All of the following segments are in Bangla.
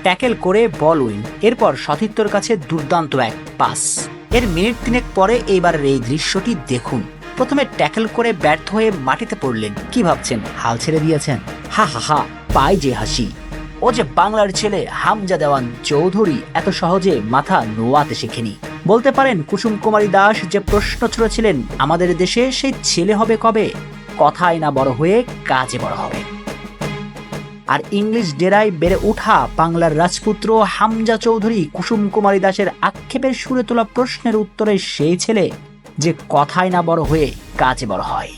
ট্যাকেল করে বল উইন, এরপর সতীর্থর কাছে দুর্দান্ত এক পাস। এর মিনিট 3 পরে এইবারের এই দৃশ্যটি দেখুন। প্রথমে ট্যাকেল করে ব্যর্থ হয়ে মাটিতে পড়লেন, কি ভাবছেন হাল ছেড়ে দিয়েছেন? হা হা হা, পায় যে হাসি। ও যে বাংলার ছেলে হামজা দেওয়ান চৌধুরী এত সহজে মাথা নোয়াতে শেখেনি। বলতে পারেন কুসুম কুমারী দাস যে প্রশ্ন ছুড়েছিলেন আমাদের দেশে সেই ছেলে হবে কবে, কথায় না বড় হয়ে কাজে বড় হবে। আর ইংলিশ ডেরায় বেড়ে ওঠা বাংলার রাজপুত্র হামজা চৌধুরী কুসুম কুমারী দাসের আক্ষেপের সুরে তোলা প্রশ্নের উত্তরে সেই ছেলে যে কথায় না বড় হয়ে কাজে বড় হয়।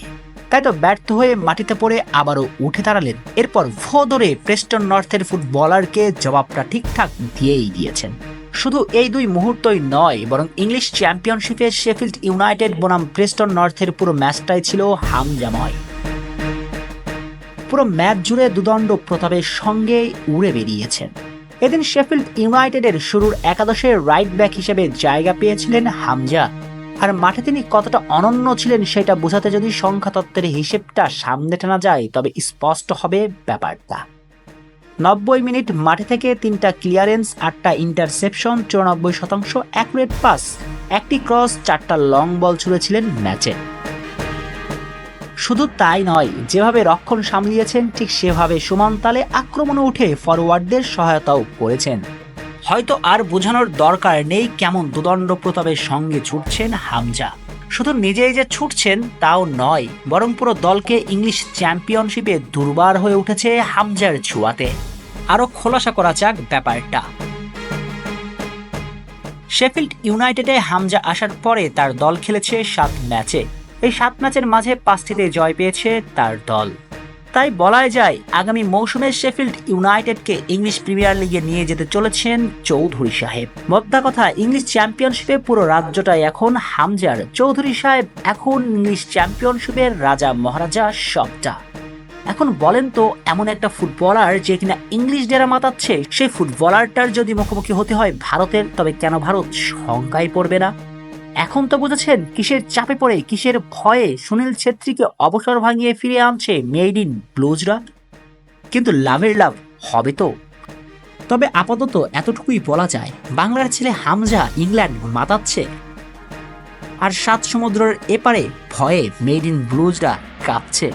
তাই তো ব্যর্থ হয়ে মাটিতে পড়ে আবারও উঠে দাঁড়ালেন। এরপর ভোদরে প্রেস্টন নর্থের ফুটবলারকে জবাবটা ঠিকঠাক দিয়েই দিয়েছেন। শুধু এই 2 মুহূর্তই নয়, বরং ইংলিশ চ্যাম্পিয়নশিপে শেফিল্ড ইউনাইটেড বনাম প্রেস্টন নর্থের পুরো ম্যাচটাই ছিল হামজাময়। পুরো ম্যাচ জুড়ে দুদণ্ড প্রতাপের সঙ্গে উড়ে বেরিয়েছেন। এদিন শেফিল্ড ইউনাইটেডের শুরুর একাদশে রাইট ব্যাক হিসেবে জায়গা পেয়েছিলেন হামজা। আর মাঠে তিনি কতটা অনন্য ছিলেন সেটা বোঝাতে যদি সংখ্যাতত্ত্বের হিসেবটা সামনে টানা যায় তবে স্পষ্ট হবে ব্যাপারটা। 90 মিনিট মাঠে থেকে 3টা ক্লিয়ারেন্স, 8টা ইন্টারসেপশন, 94% অ্যাকুরেট পাস, 1টি ক্রস, 4টা লং বল ছুঁড়েছিলেন ম্যাচে। শুধু তাই নয়, যেভাবে রক্ষণ সামলিয়েছেন ঠিক সেভাবে সমান তালে আক্রমণে উঠে ফরওয়ার্ডদের সহায়তাও করেছেন। হয়তো আর বোঝানোর দরকার নেই কেমন দুদণ্ড প্রতাপের সঙ্গে ছুটছেন হামজা। শুধু নিজেই যে ছুটছেন তাও নয়, বরং পুরো দলকে ইংলিশ চ্যাম্পিয়নশিপে দুর্বার হয়ে উঠেছে হামজার ছোঁয়াতে। আরো খোলাসা করা যাক ব্যাপারটা। শেফিল্ড ইউনাইটেডে হামজা আসার পরে তার দল খেলেছে 7 ম্যাচে। এই 7 ম্যাচের মাঝে 5টিতে জয় পেয়েছে তার দল। তাই বলাই যায় আগামী মৌসুমে শেফিল্ড ইউনাইটেডকে ইংলিশ প্রিমিয়ার লিগে নিয়ে যেতে চলেছেন চৌধুরী সাহেব। মোদ্দা কথা, ইংলিশ চ্যাম্পিয়নশিপে পুরো রাজ্যটাই এখন হামজার। চৌধুরী সাহেব এখন ইংলিশ চ্যাম্পিয়নশিপের রাজা মহারাজা সবটা। এখন বলেন তো, এমন একটা ফুটবলার যে কিনা ইংলিশ ডেরা মাতাচ্ছে, সেই ফুটবলারটার যদি মুখোমুখি হতে হয় ভারতের, তবে কেন ভারত শঙ্কায় পড়বে না? এখন তো বুঝেছেন কিসের চাপে পড়ে, কিসের ভয়ে সুনীল ছেত্রীকে অবসর ভাঙিয়ে ফিরে আনছে মেড ইন ব্লুজরা। কিন্তু লাভের লাভ হবে তো। তবে আপাতত এতটুকুই বলা যায়, বাংলার ছেলে হামজা ইংল্যান্ড মাতাচ্ছে, আর 7 সমুদ্রের এপারে ভয়ে মেড ইন ব্লুজরা কাঁপছে।